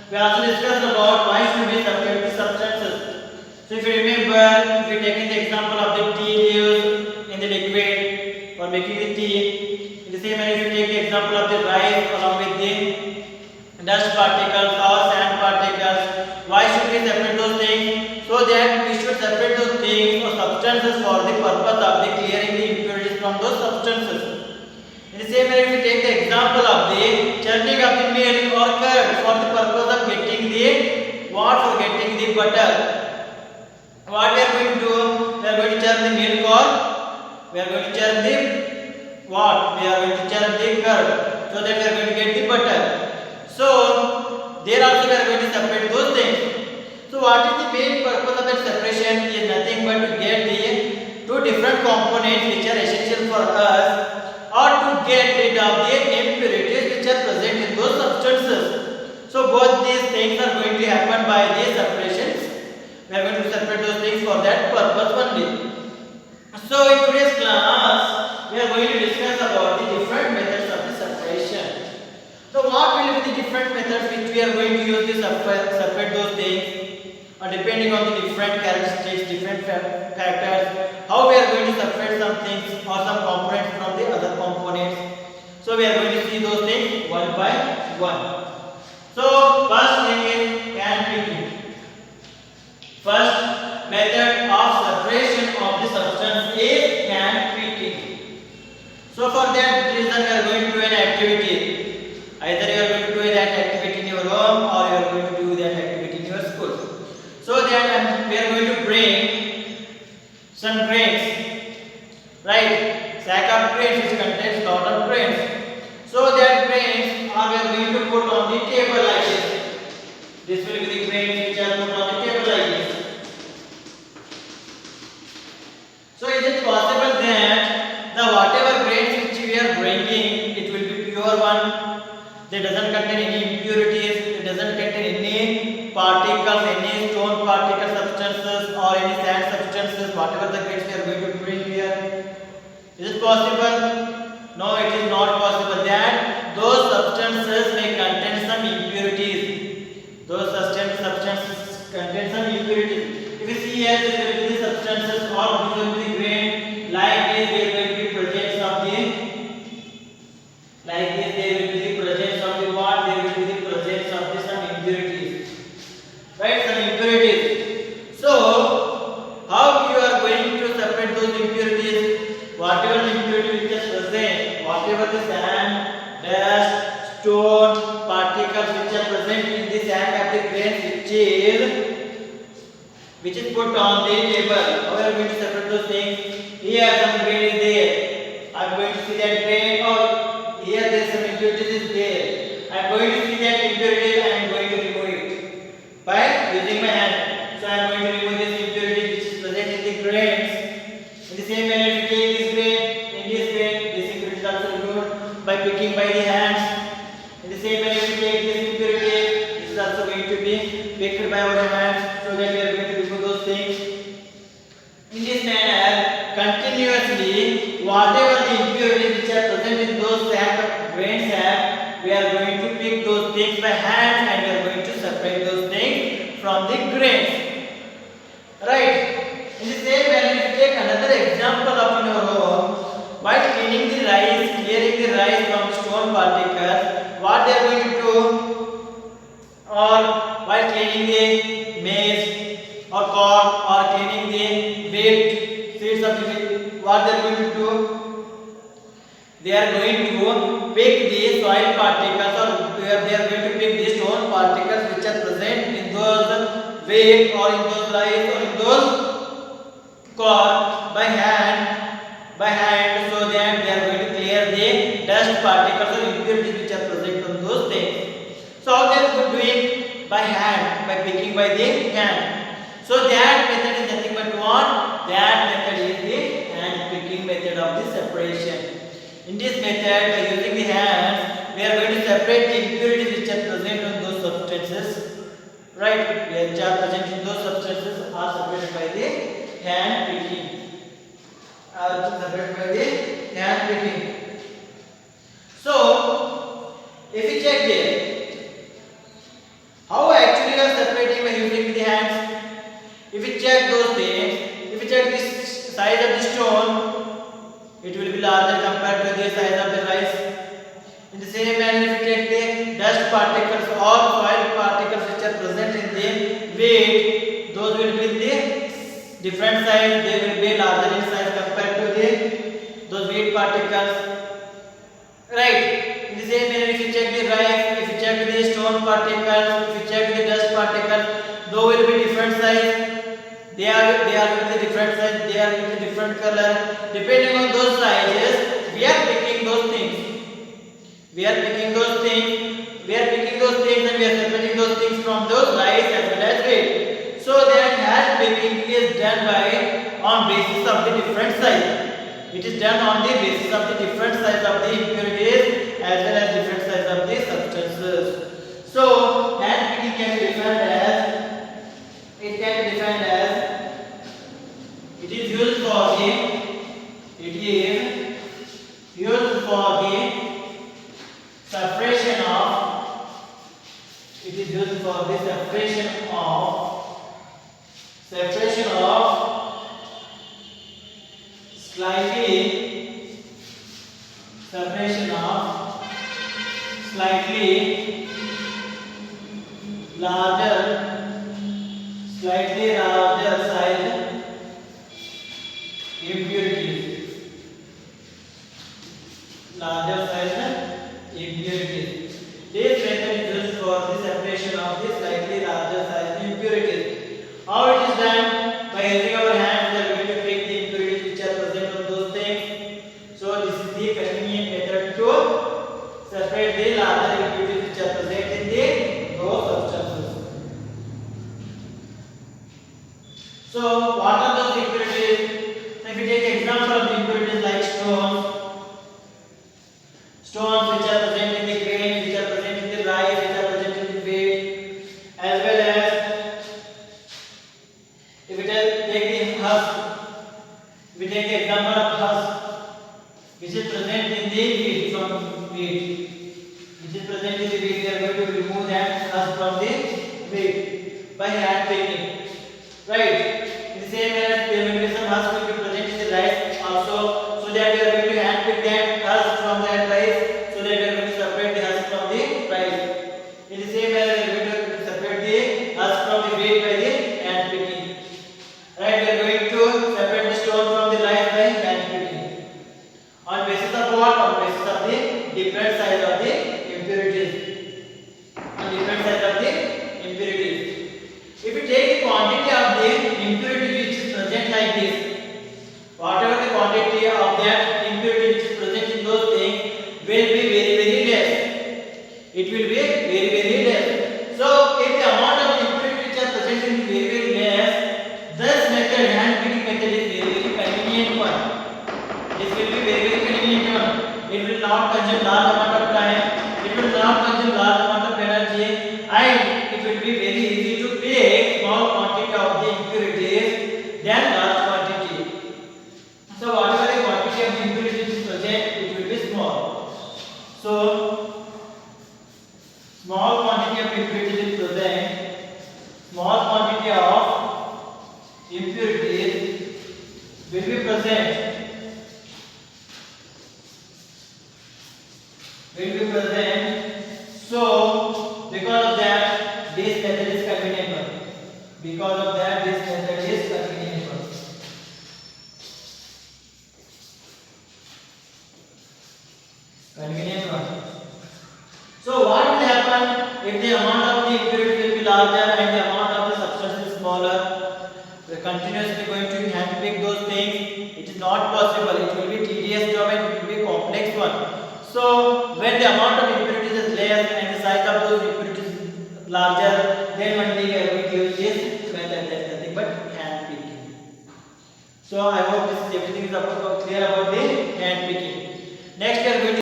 We also discussed about why should we separate the substances. So if you remember, if we taken the example of the tea leaves in the liquid for making the tea, in the same way if you take the example of the rice along with the dust particles or sand particles, why should we separate those things? So that we should separate those things or substances for the purpose of the clearing the impurities from those substances. In the same way, if we take the example of the churning of the milk or curd for the purpose of getting the what, for getting the butter. What we are going to do? We are going to churn the milk or we are going to churn the what? We are going to churn the curd so that we are going to get the butter. So there also we are going to separate those things. So what is the main purpose of that separation? Is nothing but to get the two different components which are essential for us, or to get rid of the impurities which are present in those substances. So both these things are going to happen by these separations. We are going to separate those things for that purpose only. So in today's class, we are going to discuss about the different methods of the separation. So what will be the different methods which we are going to use to separate those things, or depending on the different characteristics, different factors, how we are going to separate some things or some components from the other components. So we are going to see those things one by one. So first thing is can picking. First method of separation of the substance is can picking. So for that reason we are going to do an activity. Either you are going to do that activity in your home or you are going to do that activity in your school. So that we are going to bring some grains, right? Sack of grains which contains lot of grains. So that grains are we are going to put on the table like this. This will be the grains which are put on the table like this. So is it possible that the whatever grains which we are bringing, it will be pure one? They doesn't contain any impurities, it doesn't contain any particles, any stone particle substances or any sand substances, whatever the grains we are going to bring here. Is it possible? No, it is not possible. That those substances may contain some impurities. Those substances contain some impurities. If you see here, this will be the substances or this will be the grain. Like this, there will be presence of the. Like this, there will be the presence of the what? There will be the presence of the some impurities. Right? Some impurities. So, how you are going to separate those impurities? Whatever the impurity which is present, whatever the sand, dust, stone, particles which are present in the sack of the grains which is put on the table. How are you going to separate those things? Here some grain is there. I am going to see that grain, or here there is some impurities is there. I am going to see that impurity and I am going to remove it by using my hand. So I am going to remove this impurity which is present in the grains. In the same manner, if you take this grain, this impurity is also removed by picking by the hands. In the same manner, if you take this impurity, this is also going to be picked by our hands, so that we are going to remove those things. In this manner, continuously, whatever the impurities which are present in those grains have, we are going to pick those things by hand and we are going to separate those things from the grains. Right? In the same manner, if you take another example of in your home, while cleaning the rice, clearing the rice from stone particles, what they are going to do? Or while cleaning the maize or corn or cleaning the wheat, seeds of the wheat, what they are going to do? They are going to pick the soil particles, or they are going to pick the stone particles which are present in those wheat or in those rice or in those corn by hand, so that they are going to clear the dust particles or impurities which are present on those things. So how they are doing? By hand, by picking by the hand. So that method is nothing but what? That method is the hand picking method of the separation. In this method, by using the hands, we are going to separate the impurities which are present on those substances. Right? Which are present in those substances are separated by the hand picking. Are separated by the hand picking. So, if we check there, how different size, they will be larger in size compared to the those weight particles. Right. In the same manner, if you check the rice, if you check the stone particles, if you check the dust particles, those will be different size. They are with the different size. They are with the different color. Depending on those sizes, we are picking those things. We are picking those things. We are picking those things and we are separating those things from those rice as well as weight. So that hand picking is done on basis of the different size. It is done on the basis of the different size of the impurities as well as different size of the substances. So hand picking can be defined as it is used for the separation of slightly larger size impurities. This method is used for the separation of the slightly larger size impurities. How it is done? By using our hands, we are going to pick the impurities which are present on those things. So this is the convenient method to separate the larger impurities which are present in those substances. So what are those impurities? So if we take example of the impurities like stones which are present in the grains, which are present in the rice, which are present in the wheat, as well as if we take the husk, we take the example of husk, which is present in the wheat, we are going to remove that husk from the wheat by hand picking. Right. In the same manner, there will be some husk will be present in the rice also, so that we are going to hand pick that husk from that rice, so that we are going to separate the husk from the rice. In the same manner, we are going to separate the husk from the wheat by the hand picking. Right. We are going to separate the stone from the rice by hand picking. On basis of what? On basis of the different size of the impurities. If we take the quantity of the impurity which is present like this, whatever the quantity of that impurity which is present in those things will be very less. It will be very less. So if the amount of impurity which are present in very less, this method, hand picking method, is very convenient one. This will be very convenient one. It will not consume large amount of time. It will not consume large amount of energy, and it will be very easy to pick small quantity of the impurities than large quantity. So whatever the quantity of the impurities is present, it will be small. So small quantity of impurities is present. Small quantity of impurities will be present. So because of that, this method is convenient one. So what will happen if the amount of the impurity will be larger and the amount of the substance is smaller? We are continuously going to hand pick those things. It is not possible. It will be tedious job and it will be complex one. So when the amount of impurities is less and the size of those impurities is larger, then only we are going to use this method. That is nothing but hand picking. So I hope everything is clear about the hand picking. Next we are going to